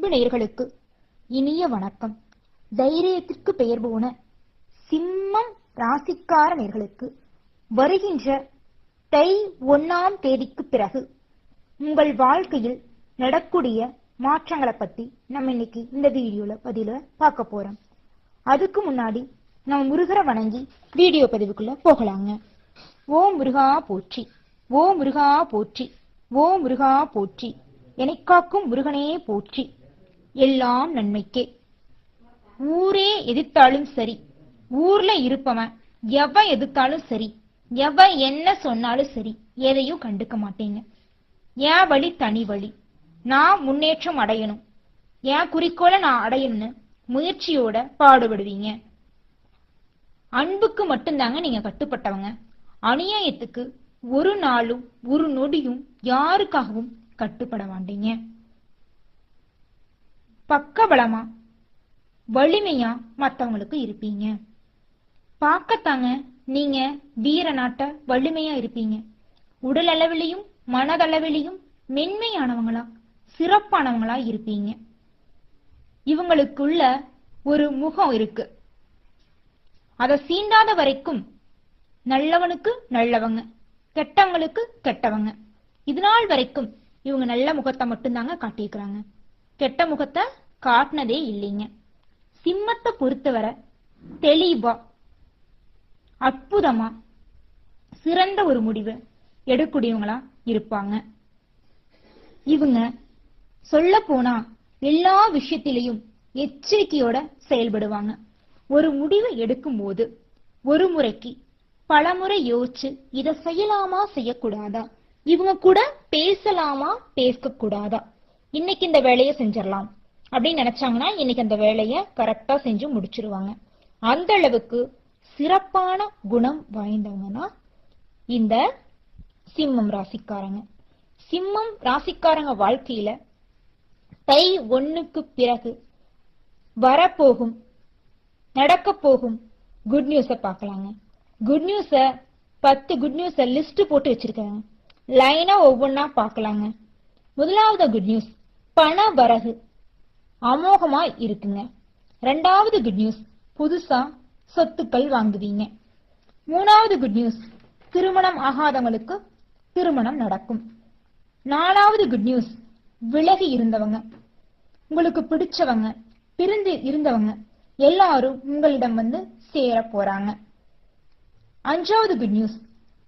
அன்பு நேயர்களுக்கு இனிய வணக்கம். தைரியத்திற்கு பெயர் போன சிம்மம் ராசிக்கார நேயர்களுக்கு வருகின்ற தை 1ஆம் தேதிக்கு பிறகு உங்கள் வாழ்க்கையில் நடக்கூடிய மாற்றங்களை பத்தி நம்ம இன்னைக்கு இந்த வீடியோல பார்க்க போறோம். அதுக்கு முன்னாடி நம்ம முருகரை வணங்கி வீடியோ பதிவுக்குள்ள போகலாங்க. ஓம் முருகா போற்றி, ஓம் முருகா போற்றி, ஓம் முருகா போற்றி, எனைக்காக்கும் முருகனே போற்றி, எல்லாம் நன்மைக்கே. ஊரே எதிர்த்தாலும் சரி, ஊர்ல இருப்பவன் எவன் எதிர்த்தாலும் சரி, எவன் என்ன சொன்னாலும் சரி, எதையும் கண்டுக்க மாட்டீங்க. என் வழி தனி வழி, நான் முன்னேற்றம் அடையணும், என் குறிக்கோளை நான் அடையணும்னு முயற்சியோட பாடுபடுவீங்க. அன்புக்கு மட்டும்தாங்க நீங்க கட்டுப்பட்டவங்க. அநியாயத்துக்கு ஒரு நாளும் ஒரு நொடியும் யாருக்காகவும் கட்டுப்பட மாட்டீங்க. பக்கபலமா வலிமையா மத்தவங்களுக்கு இருப்பீங்க. பார்க்கத்தாங்க நீங்க வீர நாட்ட வலிமையா இருப்பீங்க. உடல் அளவிலையும் மனதளவிலையும் மென்மையானவங்களா சிறப்பானவங்களா இருப்பீங்க. இவங்களுக்குள்ள ஒரு முகம் இருக்கு, அதை சீண்டாத வரைக்கும் நல்லவனுக்கு நல்லவங்க, கெட்டவங்களுக்கு கெட்டவங்க. இது நாள் வரைக்கும் இவங்க நல்ல முகத்தை மட்டும்தாங்க காட்டியிருக்கிறாங்க, கெட்ட முகத்தை காட்டினதே இல்லைங்க. சிம்மத்தை பொறுத்தவரை தெளிவா அற்புதமா சிறந்த ஒரு முடிவை எடுக்கக்கூடியவங்களா இருப்பாங்க. இவங்க சொல்ல போனா எல்லா விஷயத்திலையும் எச்சரிக்கையோட செயல்படுவாங்க. ஒரு முடிவை எடுக்கும் போது ஒரு முறைக்கு பலமுறை யோசிச்சு இதை செய்யலாமா செய்யக்கூடாதா, இவங்க கூட பேசலாமா பேச கூடாதா, இன்னைக்கு இந்த வேலையை செஞ்சிடலாம் அப்படின்னு நினைச்சாங்கன்னா இன்னைக்கு அந்த வேலையை கரெக்டா செஞ்சு முடிச்சிருவாங்க. அந்த அளவுக்கு சிறப்பான குணம் வாய்ந்தவங்கன்னா இந்த சிம்மம் ராசிக்காரங்க. சிம்மம் ராசிக்காரங்க வாழ்க்கையில தை 1க்கு பிறகு வரப்போகும் நடக்க போகும் குட் நியூஸ பார்க்கலாங்க. குட் நியூஸ 10 குட் நியூஸ லிஸ்ட் போட்டு வச்சிருக்காங்க, லைனா ஒவ்வொன்னா பார்க்கலாங்க. முதலாவது குட் நியூஸ், பண வரகு அமோகமா இருக்குங்க. ரெண்டாவது குட் நியூஸ், புதுசா சொத்துக்கள் வாங்குவீங்க. மூணாவது குட் நியூஸ், திருமணம் ஆகாதவங்களுக்கு திருமணம் நடக்கும். நாலாவது குட் நியூஸ், விலகி இருந்தவங்க, உங்களுக்கு பிடிச்சவங்க, பிரிந்து இருந்தவங்க எல்லாரும் உங்களிடம் வந்து சேர போறாங்க. அஞ்சாவது குட் நியூஸ்,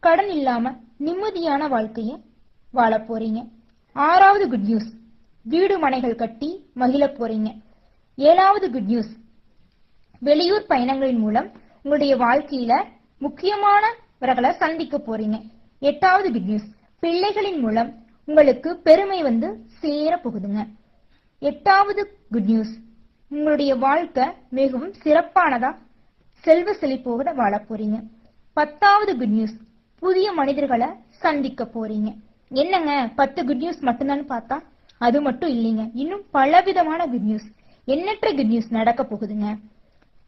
கடன் இல்லாம நிம்மதியான வாழ்க்கைய வாழ போறீங்க. ஆறாவது குட் நியூஸ், வீடு மனைகள் கட்டி மகிழ போறீங்க. ஏழாவது குட் நியூஸ், வெளியூர் பயணங்களின் மூலம் உங்களுடைய வாழ்க்கையில முக்கியமானவர்களை சந்திக்க போறீங்க. எட்டாவது குட் நியூஸ், பிள்ளைகளின் மூலம் உங்களுக்கு பெருமை வந்து சேர போகுதுங்க. எட்டாவது குட் நியூஸ், உங்களுடைய வாழ்க்கை மிகவும் சிறப்பானதா செல்வ செழிப்போட வாழ போறீங்க. 10வது குட் நியூஸ், புதிய மனிதர்களை சந்திக்க போறீங்க. என்னங்க 10 குட் நியூஸ் மட்டும்தான் பார்த்தா அது மட்டும் இல்லைங்க, இன்னும் பலவிதமான குட் நியூஸ், எண்ணற்ற குட் நியூஸ் நடக்க போகுதுங்க.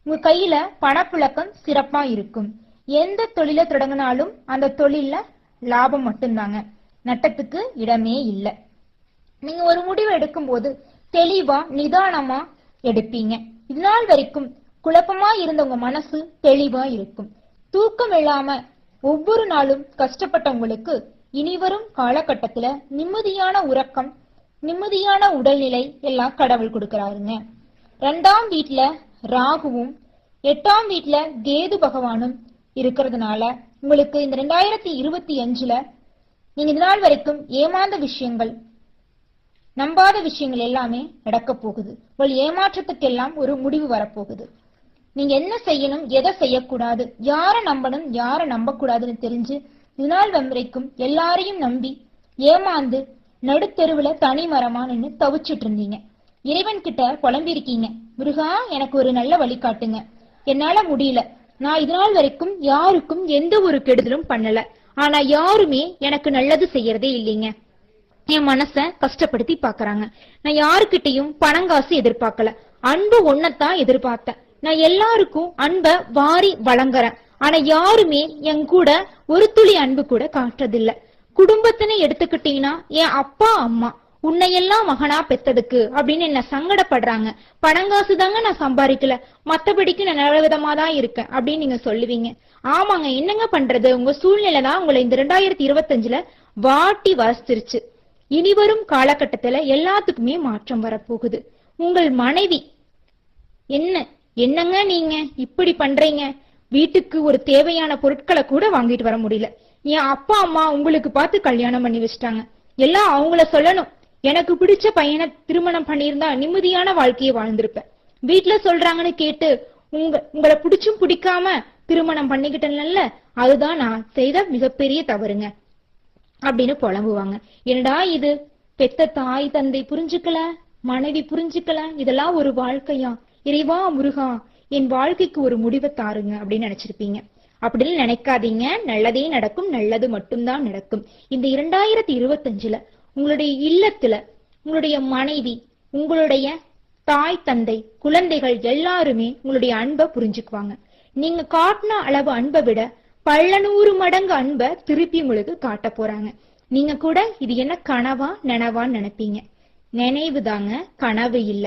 உங்க கையில பணப்புழக்கம் சிறப்பா இருக்கும். எந்த தொழிலை தொடங்கினாலும் அந்த தொழில லாபம் மட்டும்தாங்க, நட்டத்துக்கு இடமே இல்லை. நீங்க ஒரு முடிவு எடுக்கும் போது தெளிவா நிதானமா எடுப்பீங்க. இதனால் வரைக்கும் குழப்பமா இருந்த உங்க மனசு தெளிவா இருக்கும். தூக்கம் இல்லாம ஒவ்வொரு நாளும் கஷ்டப்பட்டவங்களுக்கு இனிவரும் காலகட்டத்துல நிம்மதியான உறக்கம், நிம்மதியான உடல்நிலை எல்லாம் கடவுள் கொடுக்கிறாருங்க. 2ஆம் வீட்டுல ராகுவும் 8ஆம் வீட்டுல கேது பகவானும் இருக்கிறதுனால உங்களுக்கு இந்த 2025ல நீங்க இது நாள் வரைக்கும் ஏமாந்த விஷயங்கள், நம்பாத விஷயங்கள் எல்லாமே நடக்க போகுது. உங்கள் ஏமாற்றத்துக்கெல்லாம் ஒரு முடிவு வரப்போகுது. நீங்க என்ன செய்யணும், எதை செய்யக்கூடாது, யாரை நம்பணும், யாரை நம்ப கூடாதுன்னு தெரிஞ்சு இதனால் வரைக்கும் எல்லாரையும் நம்பி ஏமாந்து நடுத்தெருவுல தனி மரமா நின்னு தவிச்சிட்டு இருந்தீங்க. இறைவன் கிட்ட புலம்பி இருக்கீங்க, முருகா எனக்கு ஒரு நல்ல வழி காட்டுங்க, என்னால முடியல, நான் இதனால் வரைக்கும் யாருக்கும் எந்த ஒரு கெடுதலும் பண்ணல, ஆனா யாருமே எனக்கு நல்லது செய்யறதே இல்லைங்க, என் மனச கஷ்டப்படுத்தி பாக்குறாங்க, நான் யாருக்கிட்டையும் பணங்காசு எதிர்பார்க்கல, அன்பு ஒன்னத்தான் எதிர்பார்த்தேன், நான் எல்லாருக்கும் அன்ப வாரி வழங்குறேன், ஆனா யாருமே என் கூட ஒரு துளி அன்பு கூட காட்டுறதில்ல. குடும்பத்தினை எடுத்துக்கிட்டீங்கன்னா என் அப்பா அம்மா உன்னையெல்லாம் மகனா பெத்ததுக்கு அப்படின்னு என்ன சங்கடப்படுறாங்க. பணங்காசு தாங்க நான் சம்பாதிக்கல, மத்தபடிக்கு நான் நல்ல விதமா தான் இருக்கேன் அப்படின்னு நீங்க சொல்லுவீங்க. ஆமாங்க, என்னங்க பண்றது, உங்க சூழ்நிலை தான் உங்களை இந்த 2025ல வாட்டி வசிச்சிருச்சு. இனிவரும் காலகட்டத்துல எல்லாத்துக்குமே மாற்றம் வரப்போகுது. உங்கள் மனைவி என்னங்க நீங்க இப்படி பண்றீங்க, வீட்டுக்கு ஒரு தேவையான பொருட்களை கூட வாங்கிட்டு வர முடியல. என் அப்பா அம்மா உங்களுக்கு பார்த்து கல்யாணம் பண்ணி வச்சுட்டாங்க, எல்லாம் அவங்கள சொல்லணும். எனக்கு பிடிச்ச பையனை திருமணம் பண்ணியிருந்தா நிம்மதியான வாழ்க்கையை வாழ்ந்திருப்பேன். வீட்டுல சொல்றாங்கன்னு கேட்டு உங்களை பிடிச்சும் பிடிக்காம திருமணம் பண்ணிக்கிட்டேன்ல, அதுதான் நான் செய்த மிகப்பெரிய தவறுங்க அப்படின்னு புலம்புவாங்க. என்னடா இது, பெத்த தாய் தந்தை புரிஞ்சுக்கல, மனைவி புரிஞ்சுக்கல, இதெல்லாம் ஒரு வாழ்க்கையா, இறைவா முருகா என் வாழ்க்கைக்கு ஒரு முடிவை தாருங்க அப்படின்னு நினைச்சிருப்பீங்க. அப்படின்னு நினைக்காதீங்க, நல்லதே நடக்கும், நல்லது மட்டும்தான் நடக்கும். இந்த 2025ல உங்களுடைய இல்லத்துல உங்களுடைய மனைவி, உங்களுடைய தாய் தந்தை, குழந்தைகள் எல்லாருமே உங்களுடைய அன்பை புரிஞ்சுக்குவாங்க. நீங்க காட்டின அளவு அன்பை விட பல 100 மடங்கு அன்பை திருப்பி உங்களுக்கு காட்ட போறாங்க. நீங்க கூட இது என்ன கனவா நனவான்னு நினைப்பீங்க. நினைவு தாங்க, கனவு இல்ல.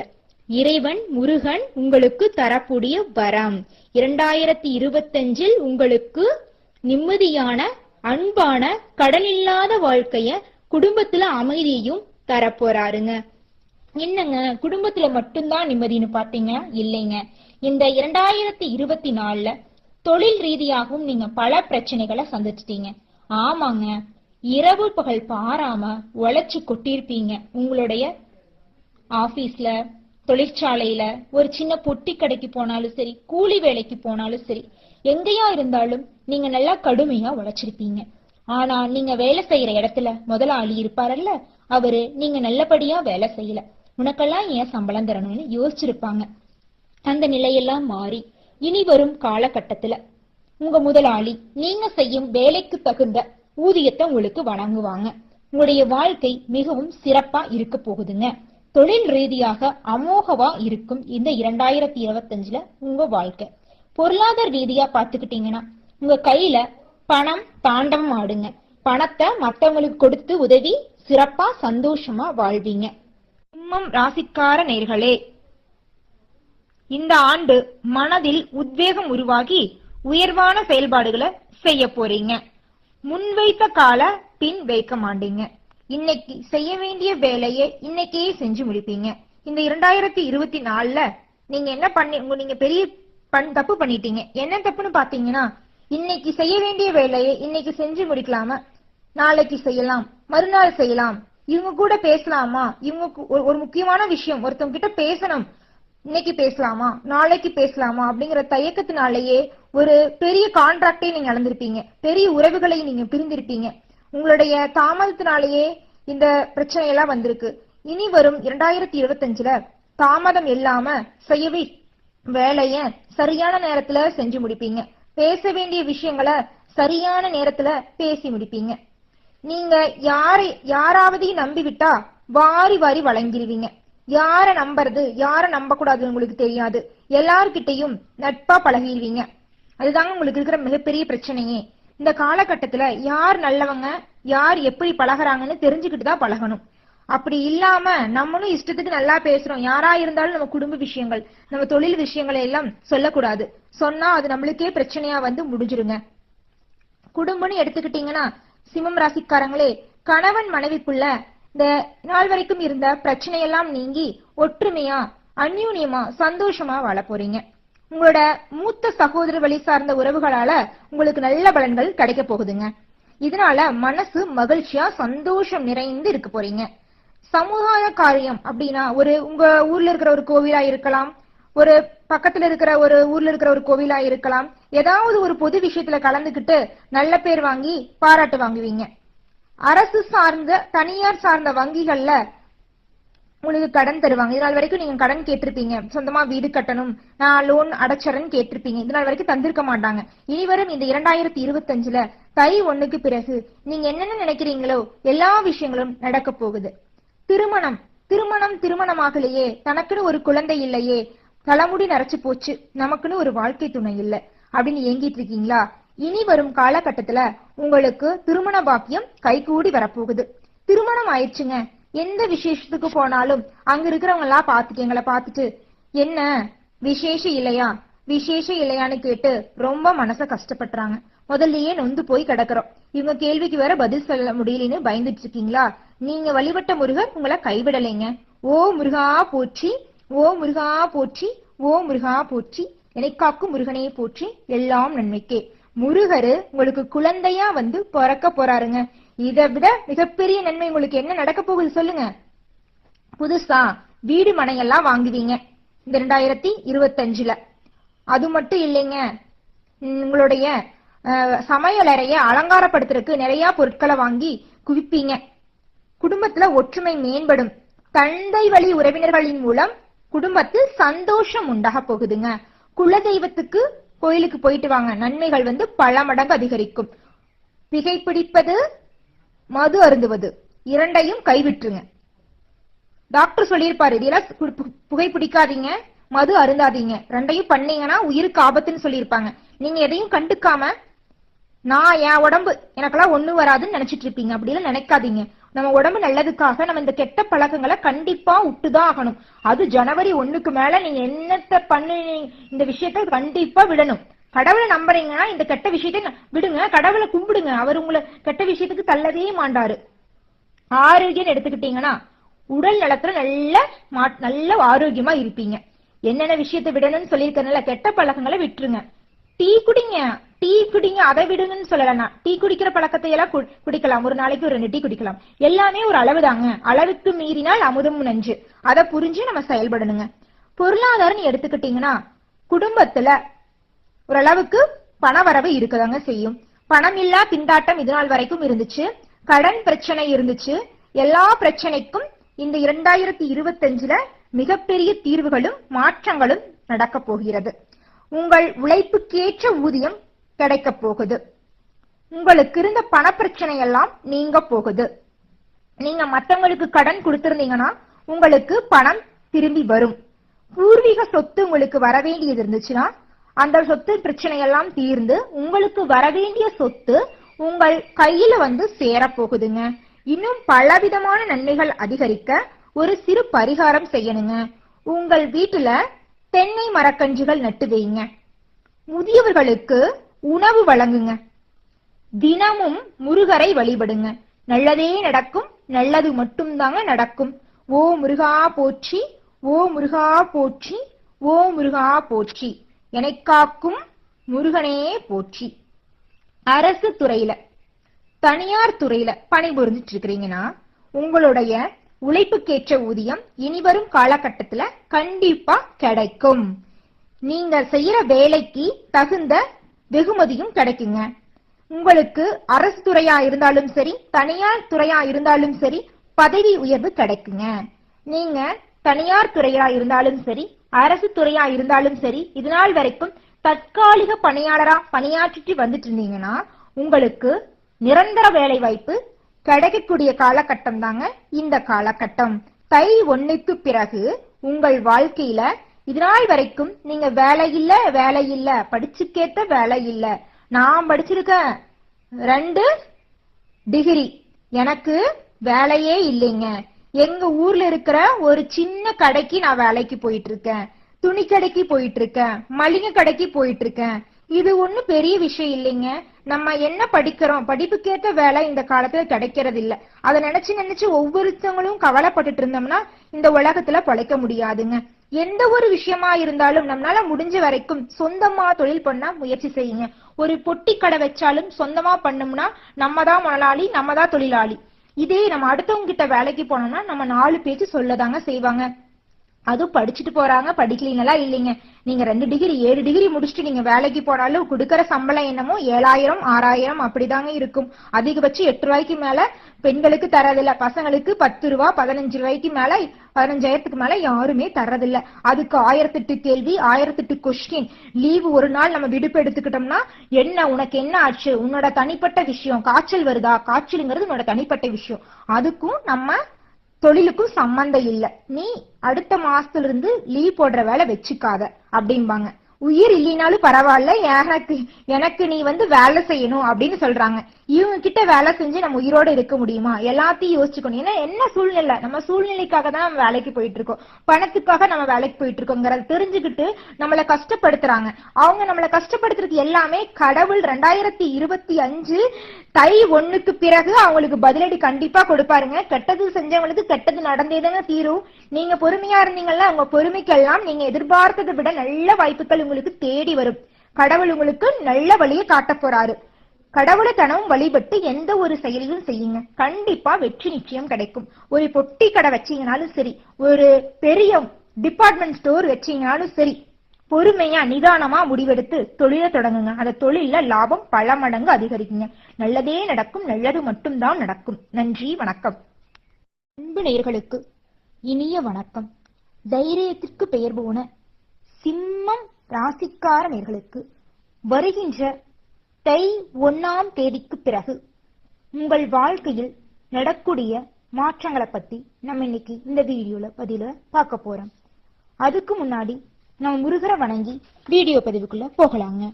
இறைவன் முருகன் உங்களுக்கு தரக்கூடிய வரம். 2025ல் உங்களுக்கு நிம்மதியான அன்பான கடனில்லாத வாழ்க்கைய, குடும்பத்துல அமைதியையும் தரப்போறாருங்க. என்னங்க குடும்பத்துல மட்டும்தான் நிம்மதினு பாத்தீங்க? இல்லைங்க. இந்த 2024ல தொழில் ரீதியாகவும் நீங்க பல பிரச்சனைகளை சந்திச்சிட்டீங்க. ஆமாங்க, இரவு பகல் பாராம உழைச்சு கொட்டிருப்பீங்க. உங்களுடைய ஆபீஸ்ல, தொழிற்சாலையில, ஒரு சின்ன பொட்டி கடைக்கு போனாலும் சரி, கூலி வேலைக்கு போனாலும் சரி, எங்கேயா இருந்தாலும் நீங்க நல்லா கடுமையா உழைச்சிருப்பீங்க. ஆனா நீங்க வேலை செய்யற இடத்துல முதலாளி இருப்பாரல்ல, அவரு நீங்க நல்லபடியா வேலை செய்யல, உனக்கெல்லாம் ஏன் சம்பளம் தரணும்னு யோசிச்சிருப்பாங்க. அந்த நிலையெல்லாம் மாறி இனி வரும் காலகட்டத்துல உங்க முதலாளி நீங்க செய்யும் வேலைக்கு தகுந்த ஊதியத்தை உங்களுக்கு வழங்குவாங்க. உங்களுடைய வாழ்க்கை மிகவும் சிறப்பா இருக்க போகுதுங்க. தொழில் ரீதியாக அமோகவா இருக்கும் இந்த 2025ல உங்க வாழ்க்கை. பொருளாதார ரீதியா பாத்துக்கிட்டீங்கன்னா உங்க கையில பணம் தாண்டவம் ஆடுங்க. பணத்தை மத்தவங்களுக்கு கொடுத்து உதவி சிறப்பா சந்தோஷமா வாழ்வீங்க. சிம்மம் ராசிக்கார நேயர்களே, இந்த ஆண்டு மனதில் உத்வேகம் உருவாகி உயர்வான செயல்பாடுகளை செய்ய போறீங்க. முன்வைத்த கால பின் வைக்க மாட்டீங்க. இன்னைக்கு செய்ய வேண்டிய வேலையை இன்னைக்கே செஞ்சு முடிப்பீங்க. இந்த 2024ல நீங்க என்ன நீங்க பெரிய தப்பு பண்ணிட்டீங்க. என்ன தப்புன்னு பாத்தீங்கன்னா, இன்னைக்கு செய்ய வேண்டிய வேலையை இன்னைக்கு செஞ்சு முடிக்கலாம நாளைக்கு செய்யலாம், மறுநாள் செய்யலாம், இவங்க கூட பேசலாமா, இவங்க ஒரு முக்கியமான விஷயம் ஒருத்தவங்க கிட்ட பேசணும், இன்னைக்கு பேசலாமா நாளைக்கு பேசலாமா அப்படிங்கிற தயக்கத்தினாலேயே ஒரு பெரிய கான்ட்ராக்டை நீங்க இழந்திருப்பீங்க. பெரிய உறவுகளை நீங்க பிரிந்திருப்பீங்க. உங்களுடைய தாமதத்தினாலேயே இந்த பிரச்சனை எல்லாம் வந்திருக்கு. இனி வரும் 2025ல தாமதம் இல்லாம செய்யவே வேலைய சரியான நேரத்துல செஞ்சு முடிப்பீங்க. பேச வேண்டிய விஷயங்களை சரியான நேரத்துல பேசி முடிப்பீங்க. நீங்க யாராவது நம்பி விட்டா வாரி வாரி வழங்கிடுவீங்க. யார நம்புறது யார நம்ப கூடாதுன்னு உங்களுக்கு தெரியாது. எல்லார்கிட்டையும் நட்பா பழகிடுவீங்க. அதுதாங்க உங்களுக்கு இருக்கிற மிகப்பெரிய பிரச்சனையே. இந்த காலகட்டத்துல யார் நல்லவங்க யார் எப்படி பழகுறாங்கன்னு தெரிஞ்சுக்கிட்டு தான் பழகணும். அப்படி இல்லாம நம்மளும் இஷ்டத்துக்கு நல்லா பேசுறோம், யாரா இருந்தாலும் நம்ம குடும்ப விஷயங்கள் நம்ம தொழில் விஷயங்களை எல்லாம் சொல்லக்கூடாது. சொன்னா அது நம்மளுக்கே பிரச்சனையா வந்து முடிஞ்சிருங்க. குடும்பம்னு எடுத்துக்கிட்டீங்கன்னா சிம்மம் ராசிக்காரங்களே, கணவன் மனைவிக்குள்ள இந்த நாள் வரைக்கும் இருந்த பிரச்சனையெல்லாம் நீங்கி ஒற்றுமையா அந்யூன்யமா சந்தோஷமா வாழ போறீங்க. உங்களோட மூத்த சகோதர வழி சார்ந்த உறவுகளால உங்களுக்கு நல்ல பலன்கள் கிடைக்க போகுதுங்க. இதனால மனசு மகிழ்ச்சியா சந்தோஷம் நிறைந்து இருக்க போறீங்க. சமுதாய காரியம் அப்படின்னா உங்க ஊர்ல இருக்கிற ஒரு கோவிலா இருக்கலாம், ஒரு பக்கத்துல இருக்கிற ஒரு ஊர்ல இருக்கிற ஒரு கோவிலா இருக்கலாம். ஏதாவது ஒரு பொது விஷயத்துல கலந்துகிட்டு நல்ல பேர் வாங்கி பாராட்டு வாங்குவீங்க. அரசு சார்ந்த தனியார் சார்ந்த வங்கிகள்ல உங்களுக்கு கடன் தருவாங்க. இதனால் வரைக்கும் நீங்க கடன் கேட்டிருப்பீங்க, சொந்தமா வீடு கட்டணும், நான் லோன் அடைச்சரன்னு கேட்டிருப்பீங்க. இதனால் வரைக்கும் தந்திருக்க மாட்டாங்க. இனிவரும் இந்த 2025ல தை 1க்கு பிறகு நீங்க என்னென்ன நினைக்கிறீங்களோ எல்லா விஷயங்களும் நடக்க போகுது. திருமணமாகலையே, தனக்குன்னு ஒரு குழந்தை இல்லையே, தலைமுடி நரைச்சு போச்சு, நமக்குன்னு ஒரு வாழ்க்கை துணை இல்லை அப்படின்னு ஏங்கிட்டு இருக்கீங்களா? இனி வரும் காலகட்டத்துல உங்களுக்கு திருமண பாக்கியம் கைகூடி வரப்போகுது. திருமணம் ஆயிடுச்சுங்க, எந்த விசேஷத்துக்கு போனாலும் அங்க இருக்கிறவங்க எல்லாம் பாத்துட்டு எங்களை பாத்துட்டு என்ன விசேஷம் இல்லையா விசேஷம் இல்லையான்னு கேட்டு ரொம்ப மனச கஷ்டப்படுறாங்க. முதல்லயே நொந்து போய் கிடக்குறோம். இவங்க கேள்விக்கு வேற பதில் சொல்ல முடியலன்னு பயந்துட்டு இருக்கீங்களா? நீங்க வழிபட்ட முருகர் உங்களை கைவிடலைங்க. ஓ முருகா போற்றி, ஓ முருகா போற்றி, ஓ முருகா போற்றி, என்னை காக்கும் முருகனே போற்றி, எல்லாம் நன்மைக்கே. முருகரு உங்களுக்கு குழந்தையா வந்து பிறக்க போறாருங்க. இதை விட மிகப்பெரிய நன்மை உங்களுக்கு என்ன நடக்க போகுது சொல்லுங்க. புதுசா வீடு மனையெல்லாம் வாங்குவீங்க இந்த 2025ல. அது மட்டும் இல்லைங்க, உங்களுடைய சமையலறைய அலங்காரப்படுத்துறதுக்கு நிறைய பொருட்களை வாங்கி குவிப்பீங்க. குடும்பத்துல ஒற்றுமை மேம்படும். தந்தை வழி உறவினர்களின் மூலம் குடும்பத்தில் சந்தோஷம் உண்டாக போகுதுங்க. குலதெய்வத்துக்கு கோயிலுக்கு போயிட்டு வாங்க, நன்மைகள் வந்து பல மடங்கு அதிகரிக்கும். புகைப்பிடிப்பது, மது அருந்துவது இரண்டையும் கைவிட்டுருங்க. டாக்டர் சொல்லியிருப்பாரு, இதெல்லாம் புகைப்பிடிக்காதீங்க, மது அருந்தாதீங்க, ரெண்டையும் பண்ணீங்கன்னா உயிருக்கு ஆபத்துன்னு சொல்லியிருப்பாங்க. நீங்க எதையும் கண்டுக்காம நான் என் உடம்பு எனக்கெல்லாம் ஒண்ணு வராதுன்னு நினைச்சிட்டு இருப்பீங்க. அப்படிலாம் நினைக்காதீங்க. நம்ம உடம்பு நல்லதுக்காக நம்ம இந்த கெட்ட பழக்கங்களை கண்டிப்பா விட்டுதான் ஆகணும். அது ஜனவரி 1க்கு மேல நீங்க என்னத்த பண்ணு, இந்த விஷயத்த கண்டிப்பா விடணும். கடவுளை நம்புறீங்கன்னா இந்த கெட்ட விஷயத்த விடுங்க, கடவுளை கும்பிடுங்க. அவர் உங்களை கெட்ட விஷயத்துக்கு தள்ளவே மாட்டாரு. ஆரோக்கியம் எடுத்துக்கிட்டீங்கன்னா உடல் நலத்துல நல்ல ஆரோக்கியமா இருப்பீங்க. என்னென்ன விஷயத்த விடணும்னு சொல்லியிருக்கனால கெட்ட பழக்கங்களை விட்டுருங்க. டீ குடிங்க, டீ குடிங்க, அதை விடுங்கன்னு சொல்லலாம். டீ குடிக்கிற பழக்கத்தை எல்லாம் குடிக்கலாம். ஒரு நாளைக்கு ஒரு 2 டீ குடிக்கலாம். எல்லாமே ஒரு அளவு தாங்க. அளவுக்கு மீறினால் அமுதம் நஞ்சு. அதை புரிஞ்சு நம்ம செயல்படணுங்க. பொருளாதாரம் எடுத்துக்கிட்டீங்கன்னா குடும்பத்துல ஓரளவுக்கு பண வரவு இருக்கதாங்க செய்யும். பணம் இல்லா திண்டாட்டம் இது நாள் வரைக்கும் இருந்துச்சு. கடன் பிரச்சனை இருந்துச்சு. எல்லா பிரச்சனைக்கும் இந்த 2025ல மிகப்பெரிய தீர்வுகளும் மாற்றங்களும் நடக்க போகிறது. உங்கள் உழைப்புக்கேற்ற ஊதியம் கிடைக்க போகுது. உங்களுக்கு இருந்த பண பிரச்சனை எல்லாம் நீங்க போகுது. நீங்க மத்தவங்களுக்கு கடன் கொடுத்திருந்தீங்கன்னா உங்களுக்கு பணம் திரும்பி வரும். பூர்வீக சொத்து உங்களுக்கு வர வேண்டியது இருந்துச்சுன்னா அந்த சொத்து பிரச்சனை எல்லாம் தீர்ந்து உங்களுக்கு வரவேண்டிய சொத்து உங்கள் கையில வந்து சேர போகுதுங்க. இன்னும் பலவிதமான நன்மைகள் அதிகரிக்க ஒரு சிறு பரிகாரம் செய்யணுங்க. உங்கள் வீட்டுல தென்னை மரக்கன்றுகள் நட்டு வைங்க. முதியவர்களுக்கு உணவு வழங்குங்க. தினமும் முருகரை வழிபடுங்க. நல்லதே நடக்கும். நல்லது மட்டும்தாங்க நடக்கும். ஓ முருகா போற்றி, ஓ முருகா போற்றி, ஓ முருகா போற்றி, என்னை காக்கும் முருகனே போற்றி. அரசு துறையில தனியார் துறையில பணிபுரிஞ்சிட்டு இருக்கிறீங்கன்னா உங்களுடைய உழைப்புக்கேற்ற ஊதியம் இனிவரும் காலகட்டத்துல கண்டிப்பா கிடைக்கும். நீங்க செய்யற வேலைக்கு தகுந்த வெகுமதியும் கிடைக்குங்க. உங்களுக்கு அரசு துறையா இருந்தாலும் சரி, தனியார் துறையா இருந்தாலும் சரி, பதவி உயர்வு கிடைக்குங்க. நீங்க தனியார் துறையா இருந்தாலும் சரி, அரசு துறையா இருந்தாலும் சரி, இது நாள் வரைக்கும் தற்காலிக பணியாளரா பணியாற்றிட்டு வந்துட்டு இருந்தீங்கன்னா உங்களுக்கு நிரந்தர வேலை வாய்ப்பு கிடைக்கக்கூடிய காலகட்டம் தாங்க இந்த காலகட்டம். தை 1க்கு பிறகு உங்கள் வாழ்க்கையில இதனால் வரைக்கும் நீங்க வேலை இல்ல படிச்சுக்கேத்த வேலை இல்ல, நான் படிச்சிருக்கேன் 2 டிகிரி, எனக்கு வேலையே இல்லைங்க, எங்க ஊர்ல இருக்கிற ஒரு சின்ன கடைக்கு நான் வேலைக்கு போயிட்டு இருக்கேன், துணி கடைக்கு போயிட்டு இருக்கேன், மளிகை கடைக்கு போயிட்டு இருக்கேன், இது ஒண்ணு பெரிய விஷயம் இல்லைங்க. நம்ம என்ன படிக்கிறோம், படிப்புக்கேற்ற வேலை இந்த காலத்துல கிடைக்கிறது இல்ல. அதை நினைச்சு ஒவ்வொருத்தவங்களும் கவலைப்பட்டுட்டு இருந்தோம்னா இந்த உலகத்துல பொழைக்க முடியாதுங்க. எந்த ஒரு விஷயமா இருந்தாலும் நம்மளால முடிஞ்ச வரைக்கும் சொந்தமா தொழில் பண்ண முயற்சி செய்யுங்க. ஒரு பொட்டி கடை வச்சாலும் சொந்தமா பண்ணோம்னா நம்ம தான் முதலாளி, நம்ம தான் தொழிலாளி. இதே நம்ம அடுத்தவங்க கிட்ட வேலைக்கு போனோம்னா நம்ம 4 பேச்சு சொல்லதாங்க செய்வாங்க. அது படிச்சுட்டு போறாங்க, படிக்கலீங்களா இல்லைங்க. நீங்க 2 டிகிரி 7 டிகிரி முடிச்சுட்டு நீங்க வேலைக்கு போனாலும் கொடுக்கற சம்பளம் என்னமோ 7000 6000 அப்படிதாங்க இருக்கும். அதிகபட்சம் 8 ரூபாய்க்கு மேல பெண்களுக்கு தரதில்ல. பசங்களுக்கு 10 ரூபா 15 ரூபாய்க்கு மேல 15,000க்கு மேல யாருமே தரதில்ல. அதுக்கு 1008 கேள்வி, 1008 கொஸ்டின். லீவு ஒரு நாள் நம்ம விடுப்பு எடுத்துக்கிட்டோம்னா என்ன உனக்கு என்ன ஆச்சு, உன்னோட தனிப்பட்ட விஷயம், காய்ச்சல் வருதா, காய்ச்சலுங்கிறது உன்னோட தனிப்பட்ட விஷயம், அதுக்கும் நம்ம தொழிலுக்கும் சம்பந்தம் இல்ல, நீ அடுத்த மாசத்துல இருந்து லீவ் போடுற வேலை வச்சுக்காத அப்படின்பாங்க. உயிர் இல்லைனாலும் பரவாயில்ல, எனக்கு நீ வந்து வேலை செய்யணும் அப்படின்னு சொல்றாங்க. இவங்க கிட்ட வேலை செஞ்சு நம்ம உயிரோட இருக்க முடியுமா? எல்லாத்தையும் யோசிச்சுக்கணும். ஏன்னா என்ன சூழ்நிலை, நம்ம சூழ்நிலைக்காக தான் நம்ம வேலைக்கு போயிட்டு இருக்கோம், பணத்துக்காக நம்ம வேலைக்கு போயிட்டு இருக்கோங்கிறத தெரிஞ்சுக்கிட்டு நம்மளை கஷ்டப்படுத்துறாங்க. அவங்க நம்மளை கஷ்டப்படுத்துறது எல்லாமே கடவுள் 2025 தை 1க்கு பிறகு அவங்களுக்கு பதிலடி கண்டிப்பா கொடுப்பாருங்க. கெட்டது செஞ்சவங்களுக்கு கெட்டது நடந்தேதானே தீரும். நீங்க பொறுமையா இருந்தீங்கன்னா உங்க பொறுமைக்கெல்லாம் நீங்க எதிர்பார்த்ததை விட நல்ல வாய்ப்புகள் உங்களுக்கு தேடி வரும். கடவுள் உங்களுக்கு நல்ல வழியை காட்ட போறாரு. கடவுளை தினமும் வழிபட்டு எந்த ஒரு செயலையும் செய்யுங்க, கண்டிப்பா வெற்றி நிச்சயம் கிடைக்கும். ஒரு பொட்டி கடை வச்சீங்கனாலும் சரி, ஒரு பெரிய டிபார்ட்மெண்ட் ஸ்டோர் வச்சீங்கனாலும் சரி, பொறுமையா நிதானமா முடிவெடுத்து தொழிலை தொடங்குங்க. அந்த தொழில லாபம் பல மடங்கு அதிகரிக்குங்க. நல்லதே நடக்கும், நல்லது மட்டும்தான் நடக்கும். நன்றி, வணக்கம். அன்பு நேயர்களுக்கு இனிய வணக்கம். தைரியத்திற்கு பெயர் போன சிம்மம் ராசிக்கார நேயர்களுக்கு வருகின்ற தை 1ஆம் தேதிக்கு பிறகு உங்கள் வாழ்க்கையில் நடக்கூடிய மாற்றங்களை பத்தி நம்ம இன்னைக்கு இந்த வீடியோல பதில பார்க்க போறோம். அதுக்கு முன்னாடி நம்ம முருகரை வணங்கி வீடியோ பதிவுக்குள்ள போகலாங்க.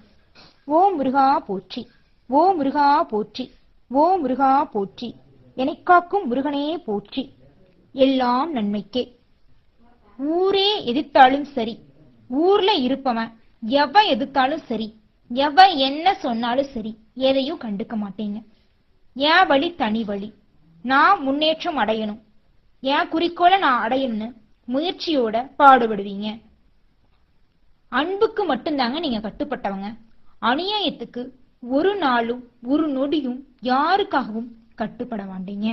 ஓம் முருகா போற்றி, ஓம் முருகா போற்றி, ஓம் முருகா போற்றி, எனக்காக்கும் முருகனே போற்றி, எல்லாம் நன்மைக்கே. ஊரே எதிர்த்தாலும் சரி, ஊர்ல இருப்பவன் எவன் எதிர்த்தாலும் சரி, எவன் என்ன சொன்னாலும் சரி, எதையும் கண்டுக்க மாட்டீங்க. என் வழி தனி வழி, நான் முன்னேற்றம் அடையணும், என் குறிக்கோளை நான் அடையணும்னு முயற்சியோட பாடுபடுவீங்க. அன்புக்கு மட்டும்தாங்க நீங்க கட்டுப்பட்டவங்க. அநியாயத்துக்கு ஒரு நாளும் ஒரு நொடியும் யாருக்காகவும் கட்டுப்பட மாட்டீங்க.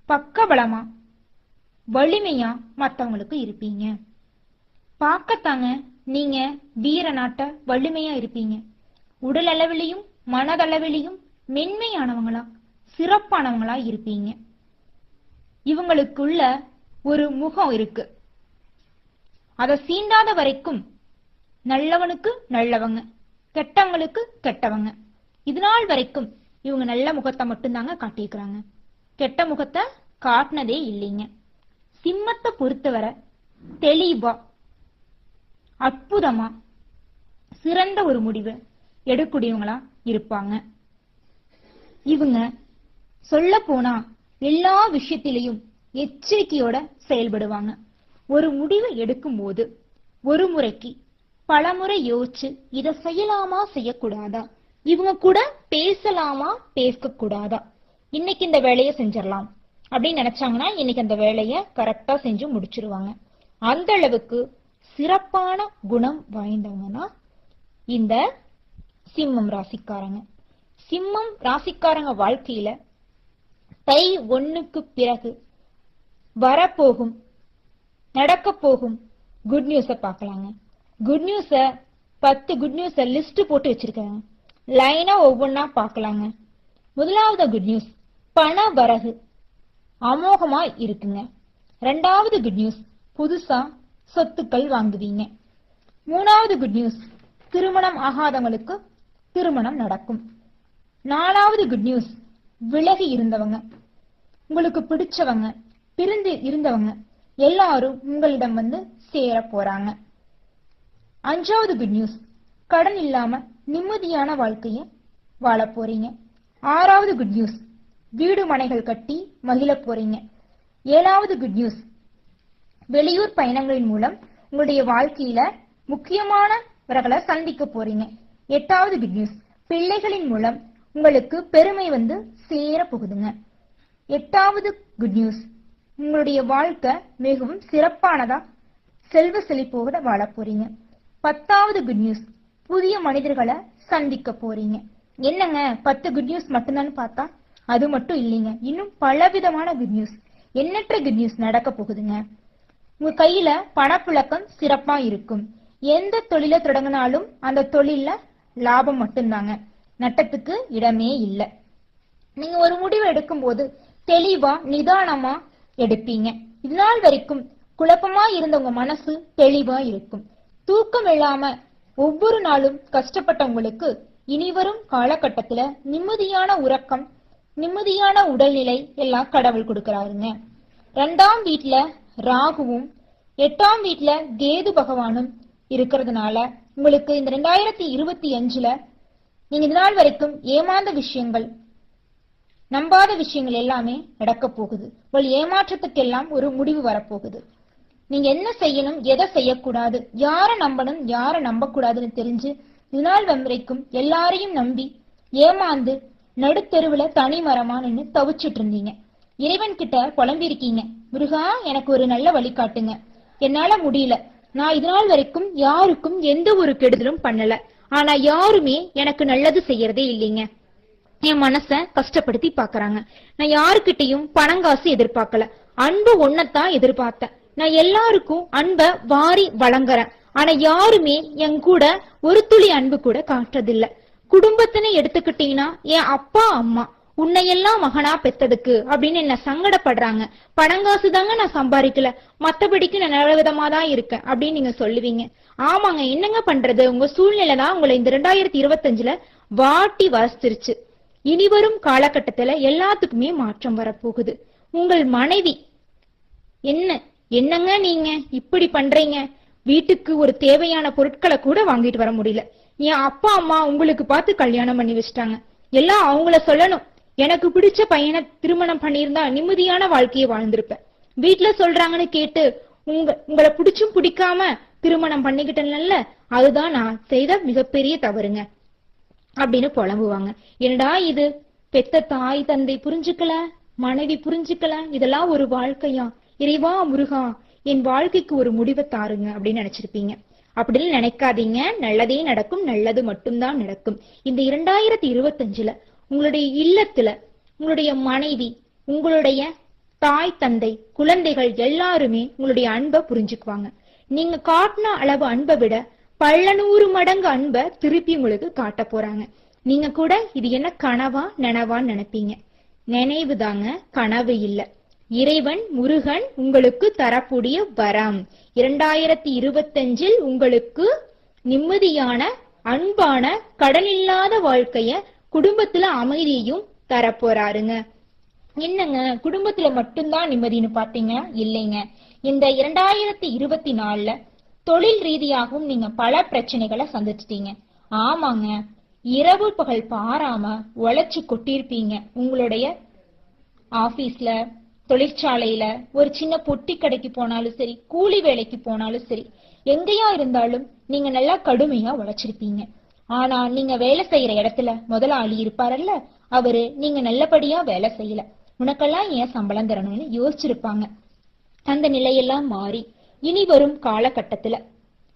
பக்கபலமா வலிமையா மத்தவங்களுக்கு இருப்பீங்க. பார்க்கத்தாங்க நீங்க வீர நாட்ட வலிமையா இருப்பீங்க. உடல் அளவிலையும் மனதளவிலையும் மென்மையானவங்களா சிறப்பானவங்களா இருப்பீங்க. இவங்களுக்குள்ள ஒரு முகம் இருக்கு, அதை சீண்டாத வரைக்கும் நல்லவனுக்கு நல்லவங்க, கெட்டவங்களுக்கு கெட்டவங்க. இது நாள் வரைக்கும் இவங்க நல்ல முகத்தை மட்டும்தாங்க காட்டியிருக்கிறாங்க, கெட்ட முகத்தை காட்டினதே இல்லைங்க. சிம்மத்தை பொறுத்தவரை தெளிவா அற்புதமா சிறந்த ஒரு முடிவு எடுக்கக்கூடியவங்களா இருப்பாங்க. இவங்க சொல்ல போனா எல்லா விஷயத்திலையும் எச்சரிக்கையோட செயல்படுவாங்க. ஒரு முடிவு எடுக்கும் போது ஒரு முறைக்கு பல முறை யோசிச்சு இதை செய்யலாமா செய்யக்கூடாதா, இவங்க கூட பேசலாமா பேச கூடாதா, இன்னைக்கு இந்த வேலையை செஞ்சிடலாம் அப்படின்னு நினைச்சாங்கன்னா இன்னைக்கு அந்த வேலையை கரெக்டா செஞ்சு முடிச்சிருவாங்க. அந்த அளவுக்கு சிறப்பான குணம் வாய்ந்தவங்கன்னா இந்த சிம்மம் ராசிக்காரங்க. சிம்மம் ராசிக்காரங்க வாழ்க்கையில தை 1க்கு பிறகு வரப்போகும் நடக்க போகும் குட் நியூஸ பார்க்கலாங்க. குட் நியூஸ 10 குட் நியூஸ லிஸ்ட் போட்டு வச்சிருக்காங்க, லைனா ஒவ்வொன்னா பார்க்கலாங்க. முதலாவது குட் நியூஸ் பண வரகு அமோகமா இருக்குங்க. ரெண்டாவது குட் நியூஸ் புதுசா சொத்துக்கள் வாங்குவீங்க. மூணாவது குட் நியூஸ் திருமணம் ஆகாதவங்களுக்கு திருமணம் நடக்கும். நாலாவது குட் நியூஸ் விலகி இருந்தவங்க, உங்களுக்கு பிடிச்சவங்க, பிரிந்து இருந்தவங்க எல்லாரும் உங்களிடம் வந்து சேர போறாங்க. அஞ்சாவது குட் நியூஸ் கடன் இல்லாம நிம்மதியான வாழ்க்கைய வாழ போறீங்க. ஆறாவது குட் நியூஸ் வீடு மனைகள் கட்டி மகிழ போறீங்க. ஏழாவது குட் நியூஸ் வெளியூர் பயணங்களின் மூலம் உங்களுடைய வாழ்க்கையில முக்கியமானவர்களை சந்திக்க போறீங்க. எட்டாவது குட் நியூஸ் பிள்ளைகளின் மூலம் உங்களுக்கு பெருமை வந்து சேர போகுதுங்க. எட்டாவது குட் நியூஸ் உங்களுடைய வாழ்க்கை மிகவும் சிறப்பானதா செல்வ செழிப்போட வாழ போறீங்க. 10வது குட் நியூஸ் புதிய மனிதர்களை சந்திக்க போறீங்க. என்னங்க 10 குட் நியூஸ் மட்டும்தான் பார்த்தா அது மட்டும் இல்லைங்க, இன்னும் பலவிதமான குட் நியூஸ், எண்ணற்ற குட் நியூஸ் நடக்க போகுதுங்க. உங்க கையில பணப்புழக்கம் சிறப்பா இருக்கும். எந்த தொழிலை தொடங்கினாலும் அந்த தொழில லாபம் மட்டும்தாங்க, நட்டத்துக்கு இடமே இல்லை. நீங்க ஒரு முடிவு எடுக்கும் போது தெளிவா நிதானமா எடுப்பீங்க. இதனால் வரைக்கும் குழப்பமா இருந்த உங்க மனசு தெளிவா இருக்கும். தூக்கம் இல்லாம ஒவ்வொரு நாளும் கஷ்டப்பட்டவங்களுக்கு இனிவரும் காலகட்டத்துல நிம்மதியான உறக்கம், நிம்மதியான உடல்நிலை எல்லாம் கடவுள் கொடுக்கிறாருங்க. 2ஆம் வீட்டுல ராகுவும் 8ஆம் வீட்டுல கேது பகவானும் இருக்கிறதுனால உங்களுக்கு இந்த 2025ல நீங்க இது நாள் வரைக்கும் ஏமாந்த விஷயங்கள், நம்பாத விஷயங்கள் எல்லாமே நடக்க போகுது. உங்கள் ஏமாற்றத்துக்கெல்லாம் ஒரு முடிவு வரப்போகுது. நீங்க என்ன செய்யணும், எதை செய்யக்கூடாது, யாரை நம்பணும், யாரை நம்ப கூடாதுன்னு தெரிஞ்சு இது நாள் வரைக்கும் எல்லாரையும் நம்பி ஏமாந்து நடுத்தெருவுல தனி மரமா நின்னு தவிச்சிட்டு இருந்தீங்க. இறைவன் கிட்ட புலம்பி இருக்கீங்க, முருகா எனக்கு ஒரு நல்ல வழி காட்டுங்க, என்னால முடியல, நான் இது நாள் வரைக்கும் யாருக்கும் எந்த ஒரு கெடுதலும் பண்ணல, ஆனா யாருமே எனக்கு நல்லது செய்யறதே இல்லைங்க, என் மனச கஷ்டப்படுத்தி பாக்குறாங்க, நான் யாருக்கிட்டையும் பணங்காசு எதிர்பார்க்கல, அன்பு ஒன்னத்தான் எதிர்பார்த்தேன், நான் எல்லாருக்கும் அன்ப வாரி வழங்குறேன், ஆனா யாருமே என் கூட ஒரு துளி அன்பு கூட காட்டுறதில்ல. குடும்பத்தினை எடுத்துக்கிட்டீங்கன்னா என் அப்பா அம்மா உன்னையெல்லாம் மகனா பெத்ததுக்கு அப்படின்னு என்ன சங்கடப்படுறாங்க, பணங்காசு தாங்க நான் சம்பாதிக்கல, மத்தபடிக்கு நான் நல்ல விதமா தான் இருக்கேன் அப்படின்னு நீங்க சொல்லுவீங்க. ஆமாங்க, என்னங்க பண்றது, உங்க சூழ்நிலை தான் உங்களை இந்த 2025ல வாட்டி வசிச்சிருச்சு. இனிவரும் காலகட்டத்துல எல்லாத்துக்குமே மாற்றம் வரப்போகுது. உங்கள் மனைவி என்னங்க நீங்க இப்படி பண்றீங்க, வீட்டுக்கு ஒரு தேவையான பொருட்களை கூட வாங்கிட்டு வர முடியல, என் அப்பா அம்மா உங்களுக்கு பார்த்து கல்யாணம் பண்ணி வச்சிட்டாங்க, எல்லாம் அவங்கள சொல்லணும், எனக்கு பிடிச்ச பையனை திருமணம் பண்ணியிருந்தா நிம்மதியான வாழ்க்கையை வாழ்ந்திருப்பேன், வீட்டுல சொல்றாங்கன்னு கேட்டு உங்களை பிடிச்சும் பிடிக்காம திருமணம் பண்ணிக்கிட்டேன்ல, அதுதான் நான் செய்த மிகப்பெரிய தவறுங்க அப்படின்னு புலம்புவாங்க. என்னடா இது, பெத்த தாய் தந்தை புரிஞ்சுக்கல, மனைவி புரிஞ்சுக்கல, இதெல்லாம் ஒரு வாழ்க்கையா, இறைவா முருகா என் வாழ்க்கைக்கு ஒரு முடிவை தாருங்க அப்படின்னு நினைச்சிருப்பீங்க. அப்படின்னு நினைக்காதீங்க, நல்லதே நடக்கும், நல்லது மட்டும்தான் நடக்கும். இந்த 2025ல உங்களுடைய இல்லத்துல உங்களுடைய மனைவி, உங்களுடைய தாய் தந்தை, குழந்தைகள் எல்லாருமே உங்களுடைய அன்பை புரிஞ்சுக்குவாங்க. நீங்க காட்டின அளவு அன்பை விட பல 100 மடங்கு அன்பை திருப்பி உங்களுக்கு காட்ட போறாங்க. நீங்க கூட இது என்ன கனவா நனவான்னு நினைப்பீங்க. நினைவு தாங்க, கனவு இல்ல. இறைவன் முருகன் உங்களுக்கு தரக்கூடிய வரம். 2025ல் உங்களுக்கு நிம்மதியான அன்பான கடனில்லாத வாழ்க்கைய, குடும்பத்துல அமைதியையும் தரப்போறாருங்க. என்னங்க குடும்பத்துல மட்டும்தான் நிம்மதினு பாத்தீங்க? இல்லைங்க. இந்த 2024ல தொழில் ரீதியாகவும் நீங்க பல பிரச்சனைகளை சந்திச்சிட்டீங்க. ஆமாங்க, இரவு பகல் பாராம உழைச்சு கொட்டிருப்பீங்க. உங்களுடைய ஆபீஸ்ல, தொழிற்சாலையில, ஒரு சின்ன பொட்டி கடைக்கு போனாலும் சரி, கூலி வேலைக்கு போனாலும் சரி, எங்கேயா இருந்தாலும் நீங்க நல்லா கடுமையா உழைச்சிருப்பீங்க. ஆனா நீங்க வேலை செய்யற இடத்துல முதலாளி இருப்பாரல்ல, அவரு நீங்க நல்லபடியா வேலை செய்யல, உனக்கெல்லாம் ஏன் சம்பளம் தரணும்னு யோசிச்சிருப்பாங்க. அந்த நிலையெல்லாம் மாறி இனி வரும் காலகட்டத்துல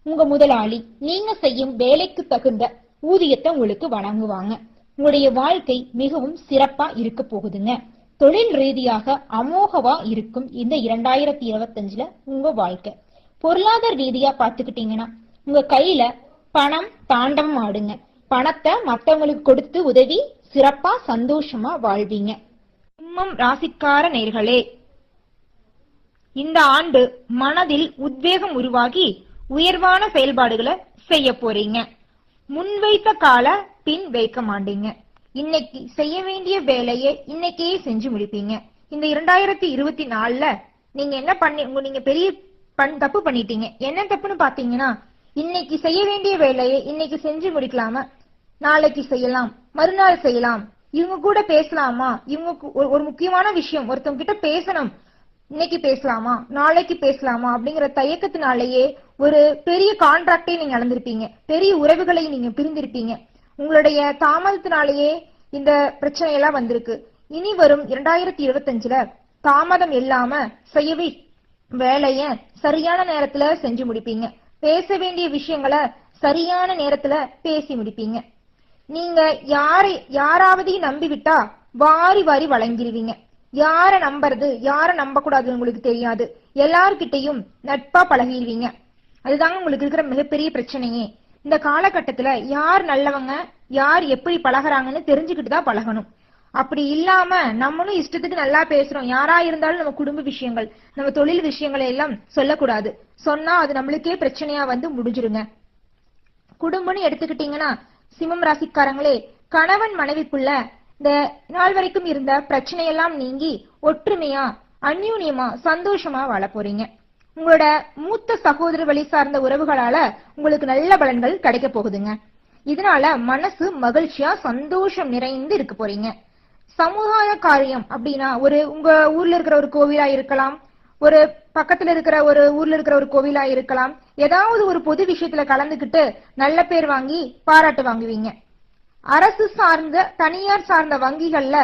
உங்க முதலாளி நீங்க செய்யும் வேலைக்கு தகுந்த ஊதியத்தை உங்களுக்கு வழங்குவாங்க. உங்களுடைய வாழ்க்கை மிகவும் சிறப்பா இருக்க போகுதுங்க. தொழில் ரீதியாக அமோகவா இருக்கும் இந்த 2025ல உங்க வாழ்க்கை. பொருளாதார ரீதியா பாத்துக்கிட்டீங்கன்னா உங்க கையில பணம் தாண்டவம் ஆடுங்க. பணத்தை மத்தவங்களுக்கு கொடுத்து உதவி சிறப்பா சந்தோஷமா வாழ்வீங்க. சிம்மம் ராசிக்கார நேர்களே, இந்த ஆண்டு மனதில் உத்வேகம் உருவாகி உயர்வான செயல்பாடுகளை செய்ய போறீங்க. முன்வைத்த கால பின் வைக்க மாட்டீங்க. இன்னைக்கு செய்ய வேண்டிய வேலையை இன்னைக்கே செஞ்சு முடிப்பீங்க. இந்த 2024ல நீங்க என்ன நீங்க பெரிய தப்பு பண்ணிட்டீங்க. என்ன தப்புன்னு பாத்தீங்கன்னா, இன்னைக்கு செய்ய வேண்டிய வேலையை இன்னைக்கு செஞ்சு முடிக்கலாம நாளைக்கு செய்யலாம், மறுநாள் செய்யலாம், இவங்க கூட பேசலாமா, இவங்க ஒரு முக்கியமான விஷயம் ஒருத்தவங்க கிட்ட பேசணும், இன்னைக்கு பேசலாமா நாளைக்கு பேசலாமா அப்படிங்கிற தயக்கத்தினாலேயே ஒரு பெரிய கான்ட்ராக்டே நீங்க இழந்திருப்பீங்க. பெரிய உறவுகளை நீங்க பிரிந்திருப்பீங்க. உங்களுடைய தாமதத்தினாலேயே இந்த பிரச்சனை எல்லாம் வந்திருக்கு. இனி வரும் 2025ல தாமதம் இல்லாம செய்யவே வேலைய சரியான நேரத்துல செஞ்சு முடிப்பீங்க. பேச வேண்டிய விஷயங்களை சரியான நேரத்துல பேசி முடிப்பீங்க. நீங்க யாராவது நம்பி விட்டா வாரி வாரி வழங்கிடுவீங்க. யார நம்புறது யார நம்ப கூடாதுன்னு உங்களுக்கு தெரியாது. எல்லார்கிட்டையும் நட்பா பழகிடுவீங்க. அதுதாங்க உங்களுக்கு இருக்கிற மிகப்பெரிய பிரச்சனையே. இந்த காலகட்டத்துல யார் நல்லவங்க யார் எப்படி பழகுறாங்கன்னு தெரிஞ்சுக்கிட்டு தான் பழகணும். அப்படி இல்லாம நம்மளும் இஷ்டத்துக்கு நல்லா பேசுறோம், யாரா இருந்தாலும் நம்ம குடும்ப விஷயங்கள் நம்ம தொழில் விஷயங்களை எல்லாம் சொல்லக்கூடாது. சொன்னா அது நம்மளுக்கே பிரச்சனையா வந்து முடிஞ்சிருங்க. குடும்பம்னு எடுத்துக்கிட்டீங்கன்னா சிம்மம் ராசிக்காரங்களே, கணவன் மனைவிக்குள்ள இந்த நாள் வரைக்கும் இருந்த பிரச்சனையெல்லாம் நீங்கி ஒற்றுமையா அந்யூன்யமா சந்தோஷமா வாழ போறீங்க. உங்களோட மூத்த சகோதர வழி சார்ந்த உறவுகளால உங்களுக்கு நல்ல பலன்கள் கிடைக்க போகுதுங்க. இதனால மனசு மகிழ்ச்சியா சந்தோஷம் நிறைந்து இருக்க போறீங்க. சமுதாய காரியம் அப்படின்னா உங்க ஊர்ல இருக்கிற ஒரு கோவிலா இருக்கலாம், ஒரு பக்கத்துல இருக்கிற ஒரு ஊர்ல இருக்கிற ஒரு கோவிலா இருக்கலாம். ஏதாவது ஒரு பொது விஷயத்துல கலந்துகிட்டு நல்ல பேர் வாங்கி பாராட்டு வாங்குவீங்க. அரசு சார்ந்த தனியார் சார்ந்த வங்கிகள்ல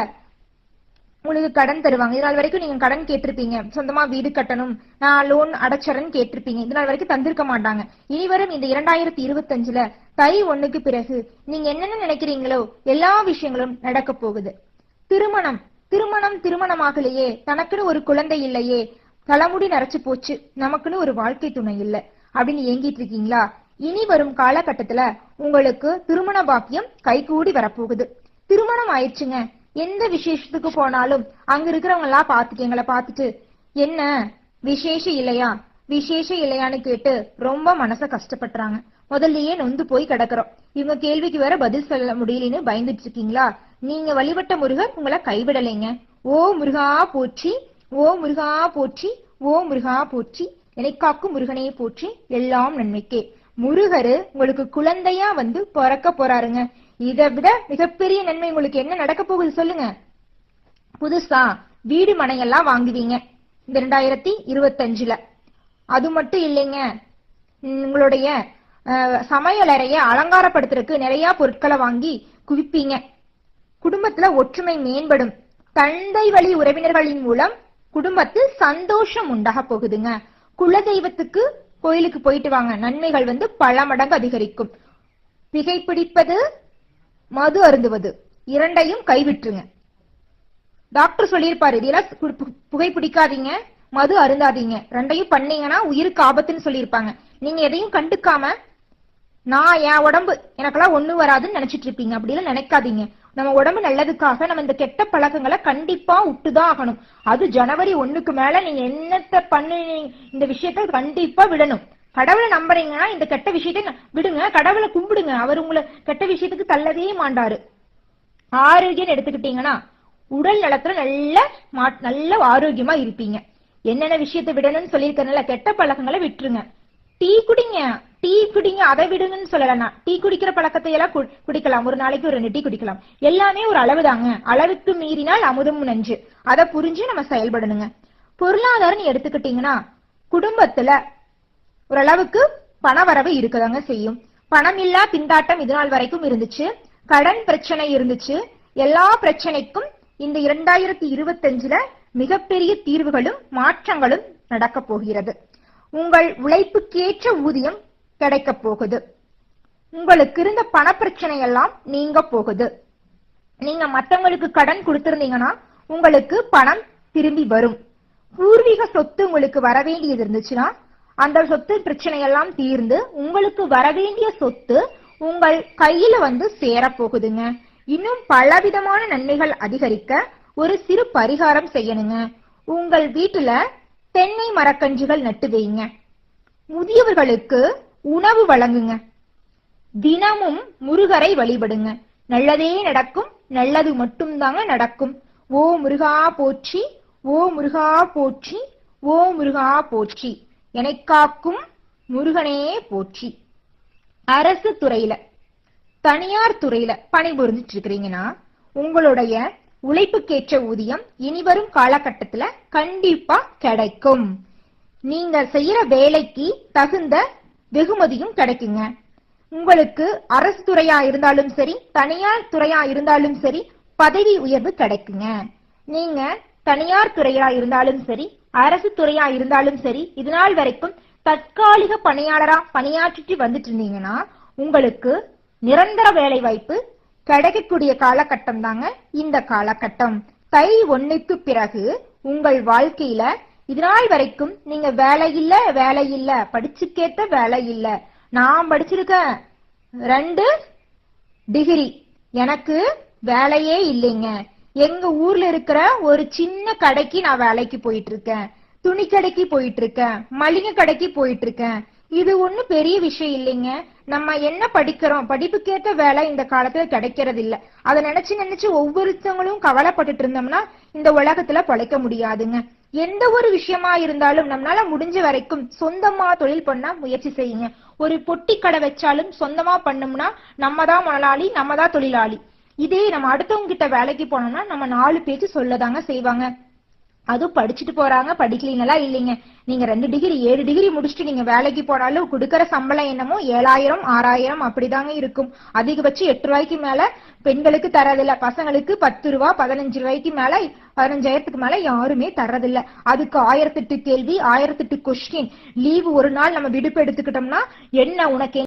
உங்களுக்கு கடன் தருவாங்க. இதனால் வரைக்கும் நீங்க கடன் கேட்டிருப்பீங்க, சொந்தமா வீடு கட்டணும், நான் லோன் அடைச்சரன்னு கேட்டிருப்பீங்க. இதனால் வரைக்கும் தந்திருக்க மாட்டாங்க. இனிவரும் இந்த 2025 தை 1க்கு பிறகு நீங்க என்னென்ன நினைக்கிறீங்களோ எல்லா விஷயங்களும் நடக்க போகுது. திருமணமாகலையே, தனக்குன்னு ஒரு குழந்தை இல்லையே, தலைமுடி நரைச்சு போச்சு, நமக்குன்னு ஒரு வாழ்க்கை துணை இல்ல அப்படின்னு ஏங்கிட்டு இருக்கீங்களா? இனி வரும் காலகட்டத்துல உங்களுக்கு திருமண பாக்கியம் கைகூடி வரப்போகுது. திருமணம் ஆயிடுச்சுங்க, எந்த விசேஷத்துக்கு போனாலும் அங்க இருக்கிறவங்க எல்லாம் எங்களை பார்த்துட்டு என்ன விசேஷம் இல்லையான்னு கேட்டு ரொம்ப மனச கஷ்டப்படுறாங்க. முதல்லயே நொந்து போய் கிடக்குறோம். இவங்க கேள்விக்கு வேற பதில் சொல்ல முடியலன்னு பயந்துட்டு இருக்கீங்களா? நீங்க வழிபட்ட முருகர் உங்களை கைவிடலைங்க. ஓ முருகா போற்றி, ஓ முருகா போற்றி, ஓ முருகா போற்றி, எனக்காக்கும் முருகனே போற்றி, எல்லாம் நன்மைக்கே. முருகரு உங்களுக்கு குழந்தையா வந்து பிறக்க போறாருங்க. இதை விட மிகப்பெரிய நன்மை உங்களுக்கு என்ன நடக்க போகுது சொல்லுங்க? புதுசா வீடு மனையெல்லாம் வாங்குவீங்க இந்த 2025. அது மட்டும் இல்லைங்க, உங்களுடைய சமையலறைய அலங்காரப்படுத்துறதுக்கு நிறைய பொருட்களை வாங்கி குவிப்பீங்க. குடும்பத்துல ஒற்றுமை மேம்படும். தந்தை வழி உறவினர்களின் மூலம் குடும்பத்தில் சந்தோஷம் உண்டாக போகுதுங்க. குலதெய்வத்துக்கு கோயிலுக்கு போயிட்டு வாங்க, நன்மைகள் வந்து பல மடங்கு அதிகரிக்கும். புகைப்பிடிப்பது, மது அருந்துவது இரண்டையும் கைவிட்டுருங்க. டாக்டர் சொல்லியிருப்பாரு, இதெல்லாம் புகைப்பிடிக்காதீங்க, மது அருந்தாதீங்க, ரெண்டையும் பண்ணீங்கன்னா உயிருக்கு ஆபத்துன்னு சொல்லியிருப்பாங்க. நீங்க எதையும் கண்டுக்காம நான் என் உடம்பு எனக்கெல்லாம் ஒண்ணு வராதுன்னு நினைச்சிட்டு இருப்பீங்க. அப்படிலாம் நினைக்காதீங்க. நம்ம உடம்பு நல்லதுக்காக நம்ம இந்த கெட்ட பழக்கங்களை கண்டிப்பா விட்டுதான் ஆகணும். அது ஜனவரி 1க்கு மேல நீங்க என்னத்த பண்ணு, இந்த விஷயத்த கண்டிப்பா விடணும். கடவுளை நம்புறீங்கன்னா இந்த கெட்ட விஷயத்த விடுங்க, கடவுளை கும்பிடுங்க, அவர் உங்களை கெட்ட விஷயத்துக்கு தள்ளவே மாட்டாரு. ஆரோக்கியம் எடுத்துக்கிட்டீங்கன்னா உடல் நலத்துல நல்ல ஆரோக்கியமா இருப்பீங்க. என்னென்ன விஷயத்த விடணும்னு சொல்லியிருக்கனால கெட்ட பழக்கங்களை விட்டுருங்க. டீ குடிங்க அதை விடுங்கன்னு சொல்லலன்னா, டீ குடிக்கிற பழக்கத்தை எல்லாம் குடிக்கலாம், ஒரு நாளைக்கு ஒரு 2 டீ குடிக்கலாம். எல்லாமே ஒரு அளவு தாங்க. அளவுக்கு மீறினால் அமுதம் நஞ்சு. அதை புரிஞ்சு நம்ம செயல்படணுங்க. பொருளாதாரம் எடுத்துக்கிட்டீங்கன்னா குடும்பத்துல ஓரளவுக்கு பண வரவு இருக்கதாங்க செய்யும். பணம் இல்லா திண்டாட்டம் இதனால் வரைக்கும் இருந்துச்சு, கடன் பிரச்சனை இருந்துச்சு. எல்லா பிரச்சனைக்கும் இந்த 2025 மிகப்பெரிய தீர்வுகளும் மாற்றங்களும் நடக்க போகிறது. உங்கள் உழைப்புக்கேற்ற ஊதியம் கிடைக்க போகுது. உங்களுக்கு இருந்த பண பிரச்சனை எல்லாம் நீங்க போகுது. நீங்க மத்தவங்களுக்கு கடன் கொடுத்திருந்தீங்கன்னா உங்களுக்கு பணம் திரும்பி வரும். பூர்வீக சொத்து உங்களுக்கு வரவேண்டியது இருந்துச்சுன்னா அந்த சொத்து பிரச்சனை எல்லாம் தீர்ந்து உங்களுக்கு வரவேண்டிய சொத்து உங்கள் கையில வந்து சேர போகுதுங்க. இன்னும் பலவிதமான நன்மைகள் அதிகரிக்க ஒரு சிறு பரிகாரம் செய்யணுங்க. உங்கள் வீட்டுல தென்னை மரக்கன்றுகள் நட்டு வைங்க. முதியவர்களுக்கு உணவு வழங்குங்க. தினமும் முருகரை வழிபடுங்க. நல்லதே நடக்கும், நல்லது மட்டும்தாங்க நடக்கும். ஓ முருகா போற்றி, ஓ முருகா போற்றி, ஓ முருகா போற்றி, எனக்காக்கும் முருகனே போற்றி. அரசு துறையில தனியார் துறையில பணிபுரிஞ்சிட்டு இருக்கிறீங்கன்னா உங்களுடைய உழைப்புக்கேற்ற ஊதியம் இனிவரும் காலகட்டத்துல கண்டிப்பா கிடைக்கும். நீங்க செய்யற வேலைக்கு தகுந்த வெகுமதியும் கிடைக்குங்க. உங்களுக்கு அரசு துறையா இருந்தாலும் சரி, தனியார் துறையா இருந்தாலும் சரி, பதவி உயர்வு கிடைக்குங்க. நீங்க தனியார் துறையா இருந்தாலும் சரி, அரசு துறையா இருந்தாலும் சரி, இதனால் வரைக்கும் தற்காலிக பணியாளரா பணியாற்றிட்டு வந்துட்டு இருந்தீங்கன்னா உங்களுக்கு நிரந்தர வேலை வாய்ப்பு கிடைக்கக்கூடிய காலகட்டம் தாங்க இந்த காலகட்டம். தை 1க்கு பிறகு உங்கள் வாழ்க்கையில இதனால் வரைக்கும் நீங்க வேலை இல்ல படிச்சுக்கேத்த வேலை இல்ல, நான் படிச்சிருக்கேன் 2 டிகிரி, எனக்கு வேலையே இல்லைங்க, எங்க ஊர்ல இருக்கிற ஒரு சின்ன கடைக்கு நான் வேலைக்கு போயிட்டு இருக்கேன், துணி கடைக்கு போயிட்டு இருக்கேன், மளிகை கடைக்கு போயிட்டு இருக்கேன், இது ஒண்ணு பெரிய விஷயம் இல்லைங்க. நம்ம என்ன படிக்கிறோம், படிப்புக்கேற்ற வேலை இந்த காலத்துல கிடைக்கிறது இல்ல. அதை நினைச்சு ஒவ்வொருத்தவங்களும் கவலைப்பட்டுட்டு இருந்தோம்னா இந்த உலகத்துல பொழைக்க முடியாதுங்க. எந்த ஒரு விஷயமா இருந்தாலும் நம்மளால முடிஞ்ச வரைக்கும் சொந்தமா தொழில் பண்ண முயற்சி செய்யுங்க. ஒரு பொட்டி கடை வச்சாலும் சொந்தமா பண்ணோம்னா நம்ம தான் முதலாளி, நம்ம தான் தொழிலாளி. இதே நம்ம அடுத்தவங்க கிட்ட வேலைக்கு போனோம்னா நம்ம 4 பேச்சு சொல்லதாங்க செய்வாங்க. அதுவும் படிச்சுட்டு போறாங்க, படிக்கலீங்களா இல்லைங்க. நீங்க 2 டிகிரி 7 டிகிரி முடிச்சுட்டு நீங்க வேலைக்கு போனாலும் கொடுக்கற சம்பளம் என்னமோ 7000 6000 அப்படிதாங்க இருக்கும். அதிகபட்சம் 8 ரூபாய்க்கு மேல பெண்களுக்கு தரதில்ல. பசங்களுக்கு 10 ரூபா 15 ரூபாய்க்கு மேல 15,000க்கு மேல யாருமே தரதில்ல. அதுக்கு 1008 கேள்வி, 1008 கொஸ்டின். லீவு ஒரு நாள் நம்ம விடுப்பு எடுத்துக்கிட்டோம்னா என்ன உனக்கு